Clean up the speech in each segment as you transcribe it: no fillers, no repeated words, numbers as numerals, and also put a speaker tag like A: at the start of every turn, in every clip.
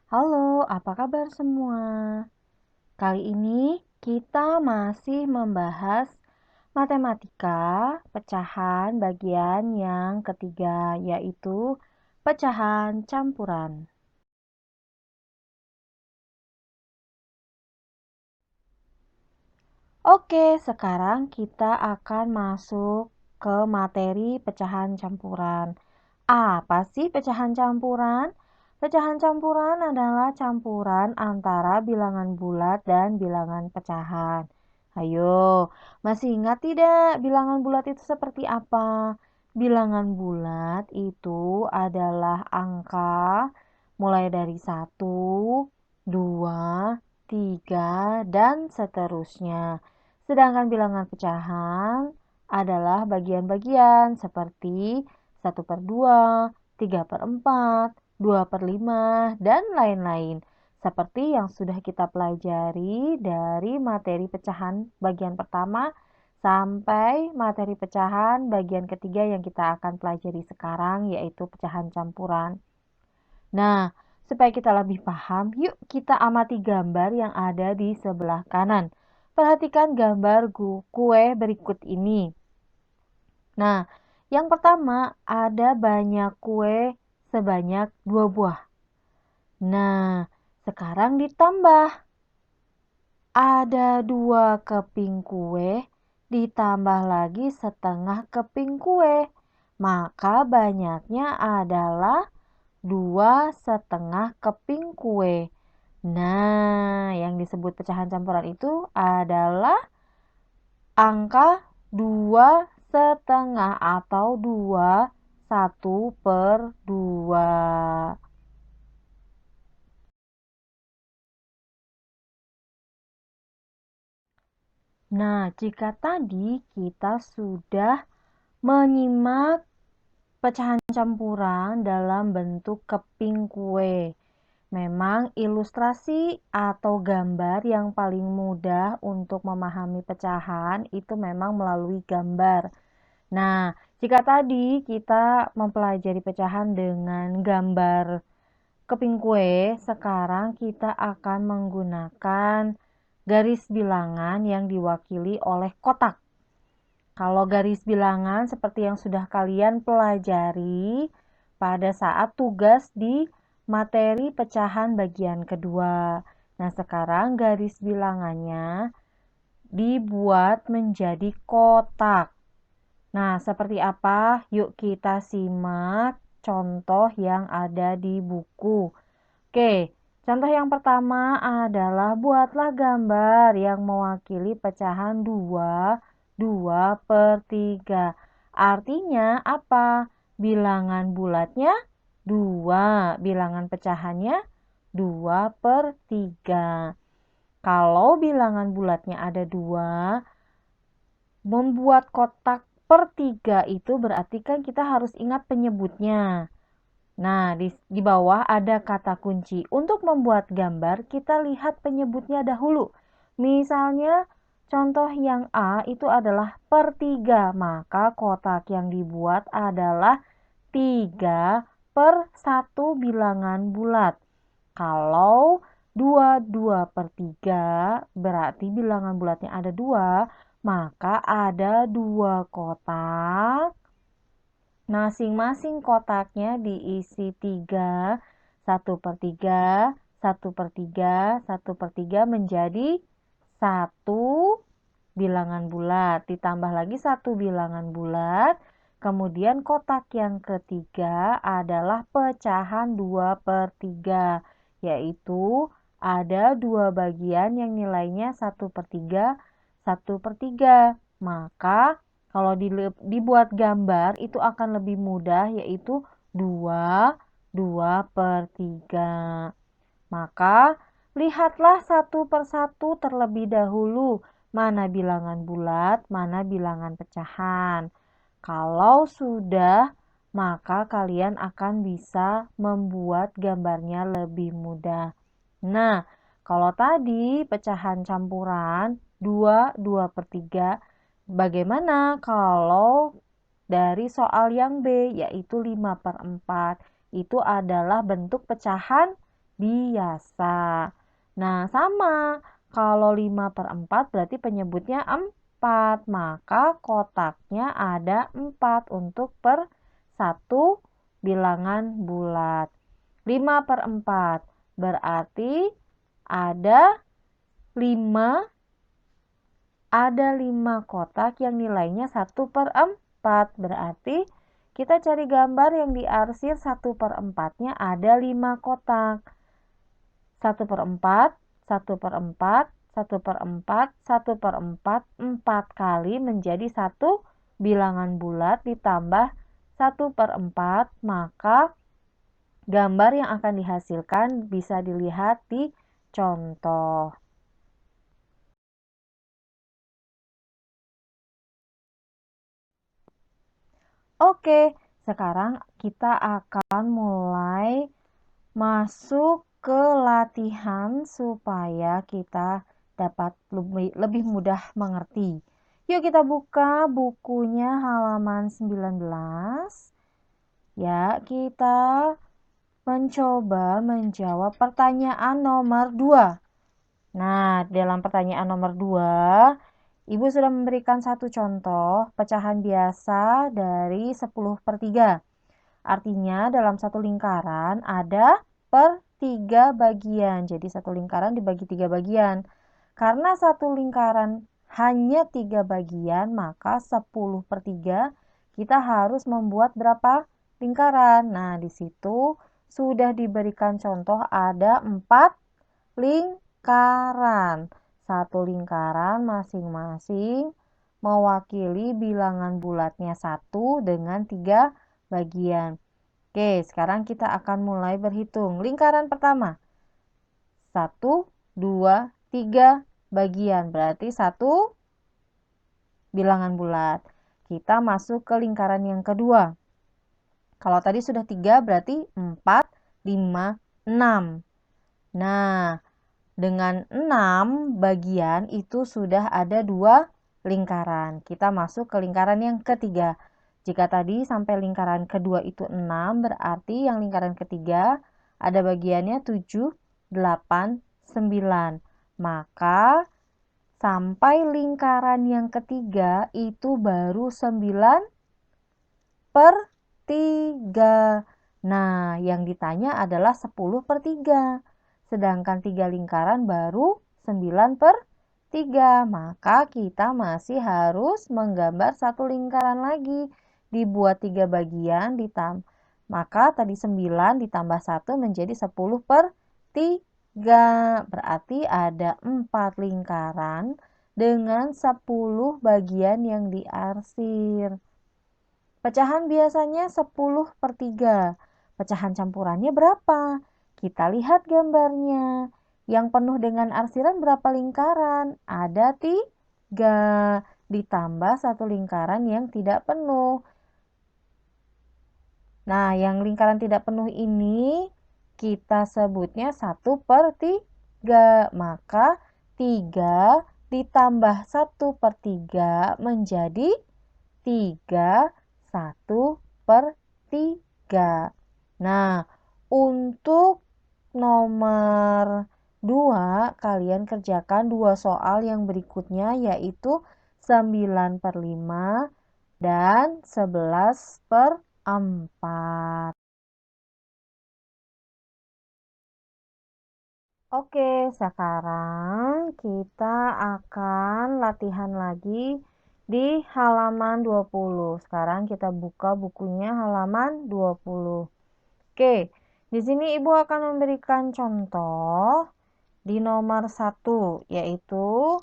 A: Halo, apa kabar semua? Kali ini kita masih membahas matematika pecahan bagian yang ketiga, yaitu pecahan campuran. Oke, sekarang kita akan masuk ke materi pecahan campuran. Apa sih pecahan campuran? Pecahan campuran adalah campuran antara bilangan bulat dan bilangan pecahan. Ayo, masih ingat tidak bilangan bulat itu seperti apa? Bilangan bulat itu adalah angka mulai dari 1, 2, 3, dan seterusnya. Sedangkan bilangan pecahan adalah bagian-bagian seperti 1/2, 3/4, 2/5, dan lain-lain. Seperti yang sudah kita pelajari dari materi pecahan bagian pertama sampai materi pecahan bagian ketiga yang kita akan pelajari sekarang, yaitu pecahan campuran. Nah, supaya kita lebih paham, yuk kita amati gambar yang ada di sebelah kanan. Perhatikan gambar kue berikut ini. Nah, yang pertama ada banyak kue sebanyak 2 buah. Nah, sekarang ditambah. Ada 2 keping kue, ditambah lagi setengah keping kue. Maka banyaknya adalah 2,5 keping kue. Nah, yang disebut pecahan campuran itu adalah angka 2,5 atau 1/2. Nah, jika tadi kita sudah menyimak pecahan campuran dalam bentuk keping kue. Memang ilustrasi atau gambar yang paling mudah untuk memahami pecahan itu memang melalui gambar. Nah, jika tadi kita mempelajari pecahan dengan gambar keping kue, sekarang kita akan menggunakan garis bilangan yang diwakili oleh kotak. Kalau garis bilangan seperti yang sudah kalian pelajari pada saat tugas di materi pecahan bagian kedua. Nah, sekarang garis bilangannya dibuat menjadi kotak. Nah, seperti apa? Yuk kita simak contoh yang ada di buku. Oke, contoh yang pertama adalah buatlah gambar yang mewakili pecahan 2/3. Artinya apa? Bilangan bulatnya 2, bilangan pecahannya 2/3. Kalau bilangan bulatnya ada 2, membuat kotak per 3 itu berarti kan kita harus ingat penyebutnya. Nah, di bawah ada kata kunci. Untuk membuat gambar, kita lihat penyebutnya dahulu. Misalnya, contoh yang A itu adalah per 3, maka kotak yang dibuat adalah 3/1 bilangan bulat. Kalau 2/3 berarti bilangan bulatnya ada 2, maka ada 2 kotak. Masing-masing kotaknya diisi 3, 1/3, 1/3, 1/3 menjadi 1 bilangan bulat. Ditambah lagi 1 bilangan bulat. Kemudian kotak yang ketiga adalah pecahan 2/3, yaitu ada 2 bagian yang nilainya 1/3, 1/3. Maka kalau dibuat gambar itu akan lebih mudah, yaitu 2/3. Maka lihatlah satu persatu terlebih dahulu mana bilangan bulat, mana bilangan pecahan. Kalau sudah, maka kalian akan bisa membuat gambarnya lebih mudah. Nah, kalau tadi pecahan campuran 2/3, bagaimana kalau dari soal yang B, yaitu 5/4? Itu adalah bentuk pecahan biasa. Nah, sama. Kalau 5/4 berarti penyebutnya 4. Maka kotaknya ada 4 untuk per satu bilangan bulat. 5/4 berarti ada 5 kotak yang nilainya 1/4. Berarti kita cari gambar yang diarsir 1/4-nya ada 5 kotak. 1/4, 1/4, 1/4, 1/4, 4 kali menjadi satu bilangan bulat ditambah 1/4, maka gambar yang akan dihasilkan bisa dilihat di contoh. Oke, sekarang kita akan mulai masuk ke latihan supaya kita dapat lebih mudah mengerti. Yuk kita buka bukunya halaman 19. Ya, kita mencoba menjawab pertanyaan nomor 2. Nah, dalam pertanyaan nomor 2, Ibu sudah memberikan satu contoh pecahan biasa dari 10/3. Artinya dalam satu lingkaran ada per 3 bagian. Jadi satu lingkaran dibagi 3 bagian. Karena satu lingkaran hanya 3 bagian, maka 10/3 kita harus membuat berapa lingkaran? Nah, di situ sudah diberikan contoh ada 4 lingkaran. Satu lingkaran masing-masing mewakili bilangan bulatnya 1 dengan 3 bagian. Oke, sekarang kita akan mulai berhitung. Lingkaran pertama, 1, 2, 3 bagian. Berarti 1 bilangan bulat. Kita masuk ke lingkaran yang kedua. Kalau tadi sudah 3 berarti 4, 5, 6. Nah, dengan 6 bagian itu sudah ada 2 lingkaran. Kita masuk ke lingkaran yang ketiga. Jika tadi sampai lingkaran kedua itu 6, berarti yang lingkaran ketiga ada bagiannya 7, 8, 9. Maka sampai lingkaran yang ketiga itu baru 9/3. Nah, yang ditanya adalah 10/3. Sedangkan 3 lingkaran baru 9/3. Maka kita masih harus menggambar satu lingkaran lagi. Dibuat 3 bagian, maka tadi 9 ditambah 1 menjadi 10/3. Berarti ada 4 lingkaran dengan 10 bagian yang diarsir. Pecahan biasanya 10/3. Pecahan campurannya berapa? Kita lihat gambarnya. Yang penuh dengan arsiran berapa lingkaran? Ada 3. Ditambah satu lingkaran yang tidak penuh. Nah, yang lingkaran tidak penuh ini kita sebutnya 1/3. Maka 3 ditambah 1/3 menjadi 3 1/3. Nah, untuk nomor 2, kalian kerjakan 2 soal yang berikutnya, yaitu 9/5 dan 11/4. Oke, sekarang kita akan latihan lagi di halaman 20. Sekarang kita buka bukunya halaman 20. Oke, di sini Ibu akan memberikan contoh di nomor 1, yaitu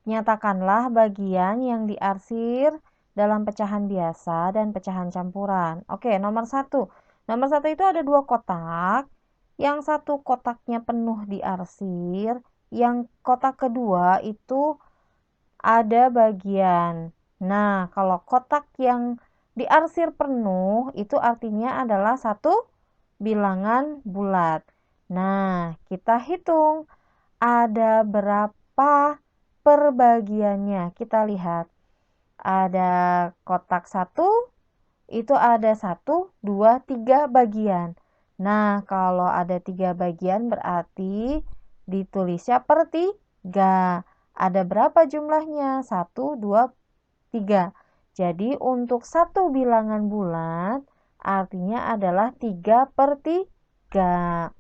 A: nyatakanlah bagian yang diarsir dalam pecahan biasa dan pecahan campuran. Oke, nomor 1. Nomor 1 itu ada 2 kotak. Yang satu kotaknya penuh diarsir, yang kotak kedua itu ada bagian. Nah, kalau kotak yang diarsir penuh itu artinya adalah satu bilangan bulat. Nah, kita hitung ada berapa perbagiannya. Kita lihat. Ada kotak 1 itu ada 1, 2, 3 bagian. Nah, kalau ada 3 bagian berarti ditulisnya per 3. Ada berapa jumlahnya? 1, 2, 3. Jadi untuk satu bilangan bulat artinya adalah 3 per 3.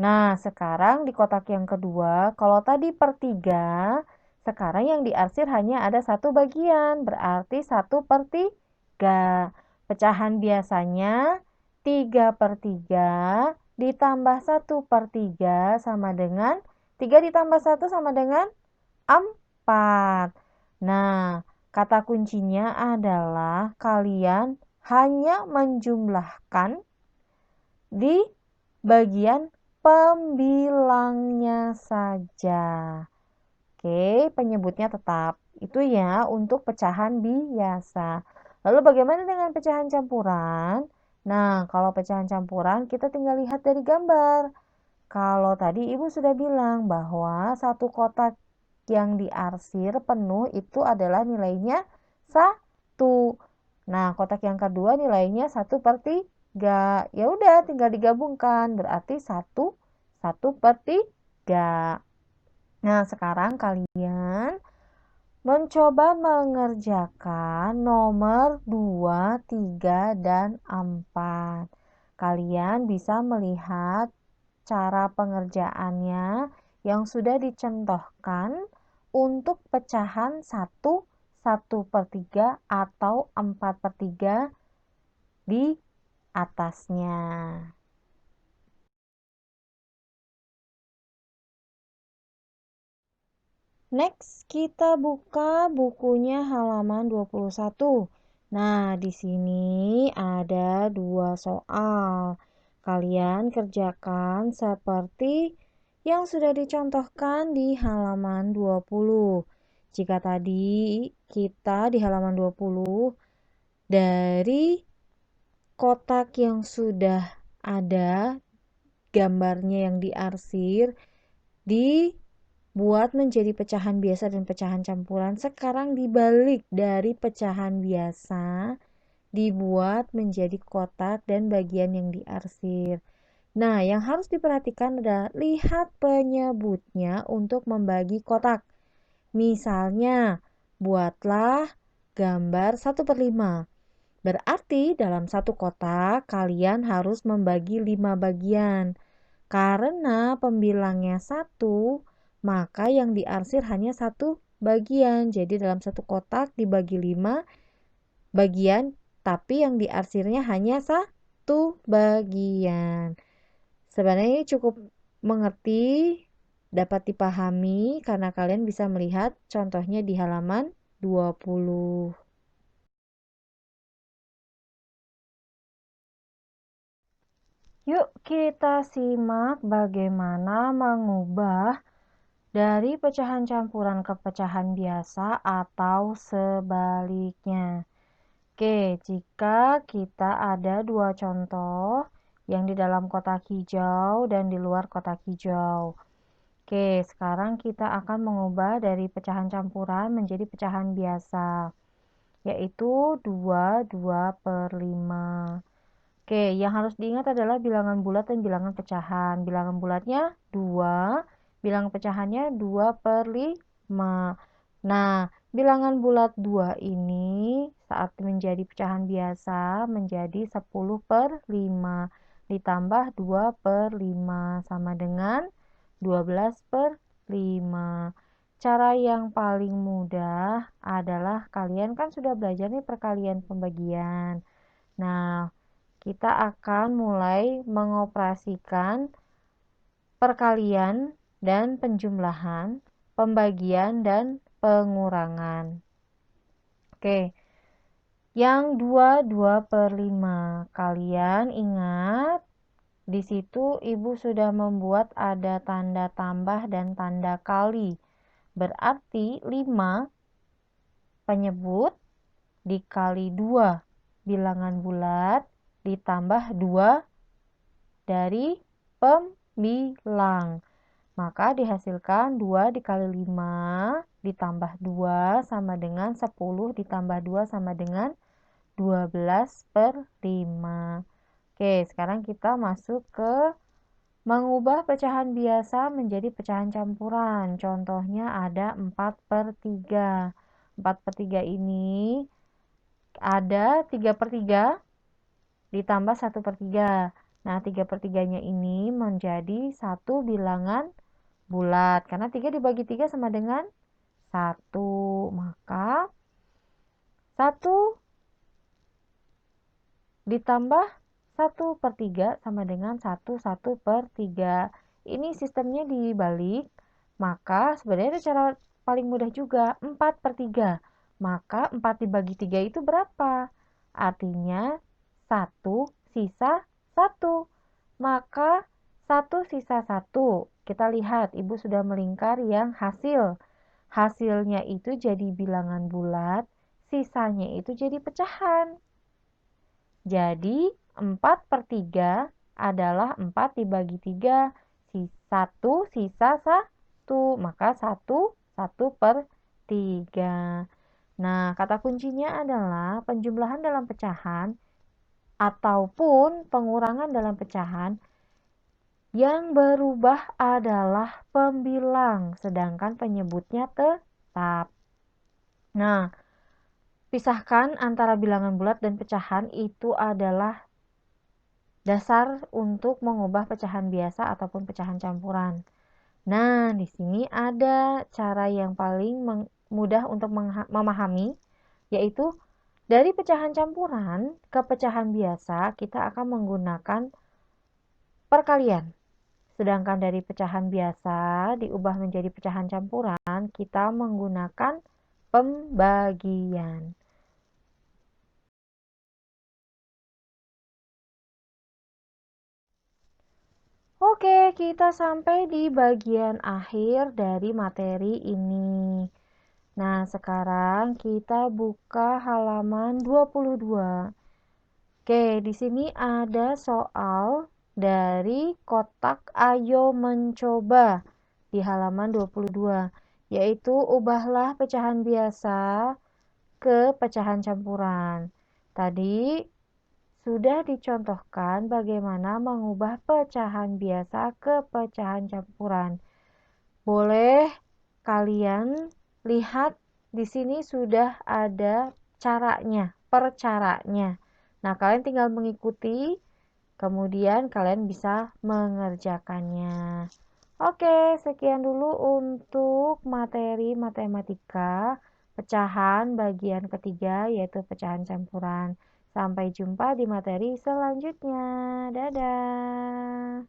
A: Nah, sekarang di kotak yang kedua, kalau tadi per 3, sekarang yang diarsir hanya ada satu bagian, berarti 1 per 3. Pecahan biasanya 3 per 3 ditambah 1 per 3 sama dengan 3 ditambah 1 sama dengan 4. Nah, kata kuncinya adalah kalian hanya menjumlahkan di bagian pembilangnya saja. Oke, penyebutnya tetap. Itu ya untuk pecahan biasa. Lalu bagaimana dengan pecahan campuran? Nah, kalau pecahan campuran kita tinggal lihat dari gambar. Kalau tadi Ibu sudah bilang bahwa satu kotak yang diarsir penuh itu adalah nilainya 1. Nah, kotak yang kedua nilainya 1 per 3. Ya udah, tinggal digabungkan. Berarti 1 per 3. Nah, sekarang kalian mencoba mengerjakan nomor 2, 3, dan 4. Kalian bisa melihat cara pengerjaannya yang sudah dicontohkan untuk pecahan 1 per 3 atau 4 per 3 di atasnya. Next, kita buka bukunya halaman 21. Nah, di sini ada 2 soal. Kalian kerjakan seperti yang sudah dicontohkan di halaman 20. Jika tadi kita di halaman 20 dari kotak yang sudah ada gambarnya yang diarsir dibuat menjadi pecahan biasa dan pecahan campuran. Sekarang dibalik dari pecahan biasa dibuat menjadi kotak dan bagian yang diarsir. Nah, yang harus diperhatikan adalah lihat penyebutnya untuk membagi kotak. Misalnya, buatlah gambar 1/5. Berarti dalam satu kotak kalian harus membagi 5 bagian. Karena pembilangnya 1, maka yang diarsir hanya 1 bagian. Jadi dalam satu kotak dibagi 5 bagian, tapi yang diarsirnya hanya 1 bagian. Sebenarnya ini cukup mengerti, dapat dipahami karena kalian bisa melihat contohnya di halaman 20. Yuk kita simak bagaimana mengubah dari pecahan campuran ke pecahan biasa atau sebaliknya. Oke, jika kita ada 2 contoh yang di dalam kotak hijau dan di luar kotak hijau. Oke, sekarang kita akan mengubah dari pecahan campuran menjadi pecahan biasa, yaitu 2 per 5. Oke, yang harus diingat adalah bilangan bulat dan bilangan pecahan. Bilangan bulatnya 2, bilangan pecahannya 2 per 5. Nah, bilangan bulat 2 ini saat menjadi pecahan biasa menjadi 10 per 5. Ditambah 2 per 5 sama dengan 12 per 5. Cara yang paling mudah adalah kalian kan sudah belajar nih perkalian pembagian. Nah, kita akan mulai mengoperasikan perkalian dan penjumlahan, pembagian dan pengurangan. Oke, yang 2 per 5. Kalian ingat, di situ Ibu sudah membuat ada tanda tambah dan tanda kali. Berarti 5 penyebut dikali 2 bilangan bulat ditambah 2 dari pembilang. Maka dihasilkan 2 dikali 5 ditambah 2 sama dengan 10 ditambah 2 sama dengan 12 per 5. Oke, sekarang kita masuk ke mengubah pecahan biasa menjadi pecahan campuran. Contohnya ada 4/3. 4/3 ini ada 3/3 ditambah 1/3. Nah, 3/3-nya ini menjadi satu bilangan bulat. Karena 3 dibagi 3 sama dengan 1. Maka 1 ditambah 1/3 sama dengan 1/3. Ini sistemnya dibalik, maka sebenarnya ada cara paling mudah juga, 4/3. Maka 4 dibagi 3 itu berapa? Artinya 1 sisa 1. Maka 1 sisa 1. Kita lihat, Ibu sudah melingkar yang hasil. Hasilnya itu jadi bilangan bulat, sisanya itu jadi pecahan. Jadi 4/3 adalah 4 dibagi 3, 1 sisa 1, maka 1/3. Nah, kata kuncinya adalah penjumlahan dalam pecahan ataupun pengurangan dalam pecahan yang berubah adalah pembilang, sedangkan penyebutnya tetap. Nah, pisahkan antara bilangan bulat dan pecahan itu adalah dasar untuk mengubah pecahan biasa ataupun pecahan campuran. Nah, di sini ada cara yang paling mudah untuk memahami, yaitu dari pecahan campuran ke pecahan biasa kita akan menggunakan perkalian. Sedangkan dari pecahan biasa diubah menjadi pecahan campuran, kita menggunakan pembagian. Oke, kita sampai di bagian akhir dari materi ini. Nah, sekarang kita buka halaman 22. Oke, di sini ada soal dari kotak Ayo Mencoba di halaman 22, yaitu ubahlah pecahan biasa ke pecahan campuran. Tadi sudah dicontohkan bagaimana mengubah pecahan biasa ke pecahan campuran. Boleh kalian lihat di sini sudah ada caranya, percaranya. Nah, kalian tinggal mengikuti, kemudian kalian bisa mengerjakannya. Oke, sekian dulu untuk materi matematika pecahan bagian ketiga, yaitu pecahan campuran. Sampai jumpa di materi selanjutnya. Dadah.